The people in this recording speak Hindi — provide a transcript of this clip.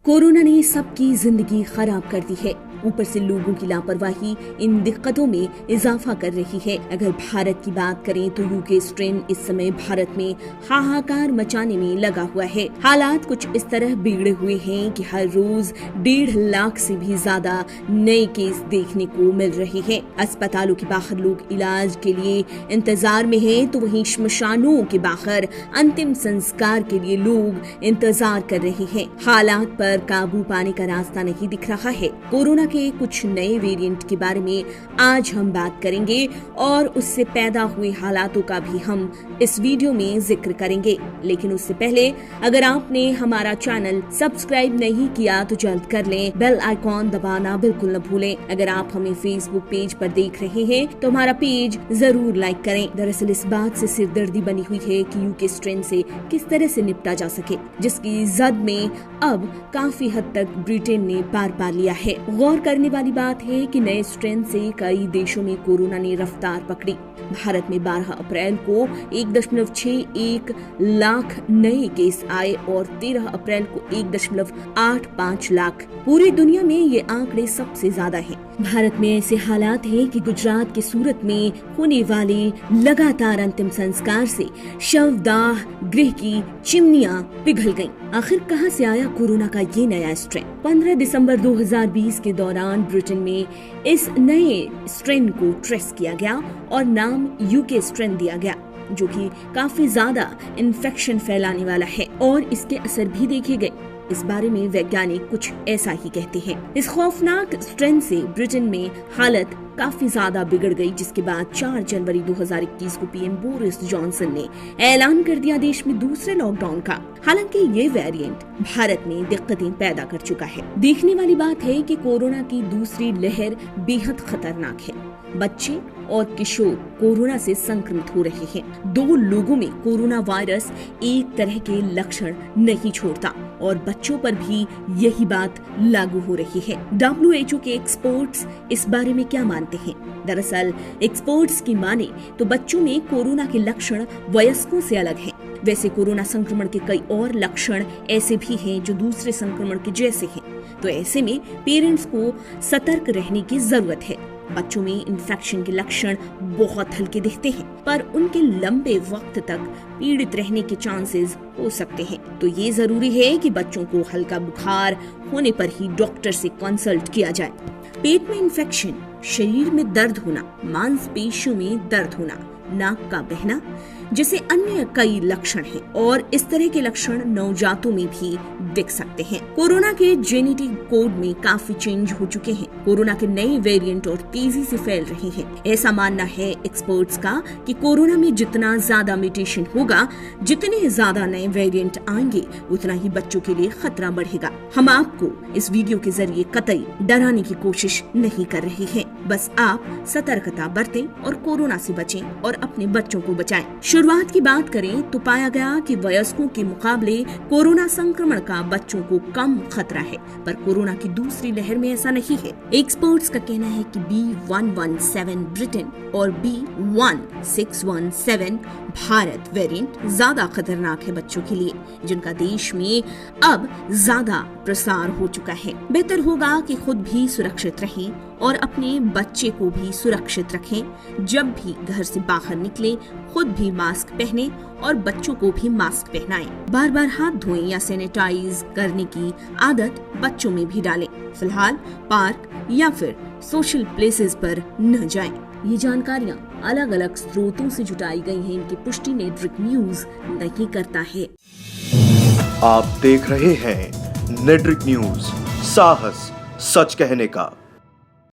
कोरोना ने सबकी जिंदगी खराब कर दी है। ऊपर से लोगों की लापरवाही इन दिक्कतों में इजाफा कर रही है। अगर भारत की बात करें तो यूके स्ट्रेन इस समय भारत में हाहाकार मचाने में लगा हुआ है। हालात कुछ इस तरह बिगड़े हुए हैं कि हर रोज 1.5 लाख से भी ज्यादा नए केस देखने को मिल रहे हैं। अस्पतालों के बाहर लोग इलाज के लिए इंतजार में हैं, तो वहीं श्मशानों के बाहर अंतिम संस्कार के लिए लोग इंतजार कर रहे हैं। हालात पर काबू पाने का रास्ता नहीं दिख रहा है। कोरोना के कुछ नए वेरिएंट के बारे में आज हम बात करेंगे और उससे पैदा हुए हालातों का भी हम इस वीडियो में जिक्र करेंगे। लेकिन उससे पहले अगर आपने हमारा चैनल सब्सक्राइब नहीं किया तो जल्द कर लें, बेल आइकॉन दबाना बिल्कुल न भूलें। अगर आप हमें फेसबुक पेज पर देख रहे हैं तो हमारा पेज जरूर लाइक करें। दरअसल इस बात से सिरदर्दी बनी हुई है कि यूके स्ट्रेन से किस तरह से निपटा जा सके, जिसकी जद में अब काफी हद तक ब्रिटेन ने पार पा लिया है। गौर करने वाली बात है कि नए स्ट्रेन से कई देशों में कोरोना ने रफ्तार पकड़ी। भारत में 12 अप्रैल को 1.61 लाख नए केस आए और 13 अप्रैल को 1.85 लाख। पूरी दुनिया में ये आंकड़े सबसे ज्यादा हैं। भारत में ऐसे हालात हैं कि गुजरात के सूरत में होने वाले लगातार अंतिम संस्कार से शवदाह गृह की चिमनियां पिघल गईं। आखिर कहां से आया कोरोना का ये नया स्ट्रेन? 15 दिसंबर 2020 के दौरान ब्रिटेन में इस नए स्ट्रेन को ट्रेस किया गया और नाम यूके स्ट्रेन दिया गया, जो कि काफी ज्यादा इन्फेक्शन फैलाने वाला है और इसके असर भी देखे गए। इस बारे में वैज्ञानिक कुछ ऐसा ही कहते हैं। इस खौफनाक स्ट्रेन से ब्रिटेन में हालत काफी ज्यादा बिगड़ गई, जिसके बाद 4 जनवरी 2021 को पीएम बोरिस जॉनसन ने ऐलान कर दिया देश में दूसरे लॉकडाउन का। हालांकि ये वेरिएंट भारत में दिक्कतें पैदा कर चुका है। देखने वाली बात है कि कोरोना की दूसरी लहर बेहद खतरनाक है। बच्चे और किशोर कोरोना से संक्रमित हो रहे हैं। 2 लोगों में कोरोना वायरस एक तरह के लक्षण नहीं छोड़ता और बच्चों पर भी यही बात लागू हो रही है। WHO के एक्सपर्ट्स इस बारे में क्या मानते हैं? दरअसल एक्सपर्ट्स की माने तो बच्चों में कोरोना के लक्षण वयस्कों से अलग हैं। वैसे कोरोना संक्रमण के कई और लक्षण ऐसे भी हैं जो दूसरे संक्रमण के जैसे हैं, तो ऐसे में पेरेंट्स को सतर्क रहने की जरूरत है। बच्चों में इन्फेक्शन के लक्षण बहुत हल्के दिखते हैं, पर उनके लंबे वक्त तक पीड़ित रहने के चांसेस हो सकते हैं। तो ये जरूरी है कि बच्चों को हल्का बुखार होने पर ही डॉक्टर से कंसल्ट किया जाए। पेट में इन्फेक्शन, शरीर में दर्द होना, मांसपेशियों में दर्द होना, नाक का बहना जैसे अन्य कई लक्षण हैं और इस तरह के लक्षण नवजातों में भी दिख सकते हैं। कोरोना के जेनेटिक कोड में काफी चेंज हो चुके हैं। कोरोना के नए वेरिएंट और तेजी से फैल रहे हैं। ऐसा मानना है एक्सपर्ट्स का कि कोरोना में जितना ज्यादा म्यूटेशन होगा, जितने ज्यादा नए वेरिएंट आएंगे, उतना ही बच्चों के लिए खतरा बढ़ेगा। हम आपको इस वीडियो के जरिए कतई डराने की कोशिश नहीं कर रहे हैं। बस आप सतर्कता बरतें और कोरोना से बचें और अपने बच्चों को बचाएं। शुरुआत की बात करें तो पाया गया कि वयस्कों के मुकाबले कोरोना संक्रमण का बच्चों को कम खतरा है, पर कोरोना की दूसरी लहर में ऐसा नहीं है। एक्सपर्ट्स का कहना है कि B117 ब्रिटेन और B1617 भारत वेरिएंट ज्यादा खतरनाक है बच्चों के लिए, जिनका देश में अब ज्यादा प्रसार हो चुका है। बेहतर होगा कि खुद भी सुरक्षित रहें और अपने बच्चे को भी सुरक्षित रखें। जब भी घर से बाहर निकलें, खुद भी मास्क पहनें और बच्चों को भी मास्क पहनाएं। बार बार हाथ धोएं या सैनिटाइज करने की आदत बच्चों में भी डालें। फिलहाल पार्क या फिर सोशल प्लेसेस पर न जाएं। ये जानकारियाँ अलग अलग स्रोतों से जुटाई गई हैं। इनकी पुष्टि नेटवर्क न्यूज नहीं करता है। आप देख रहे हैं नेटवर्क न्यूज, साहस सच कहने का।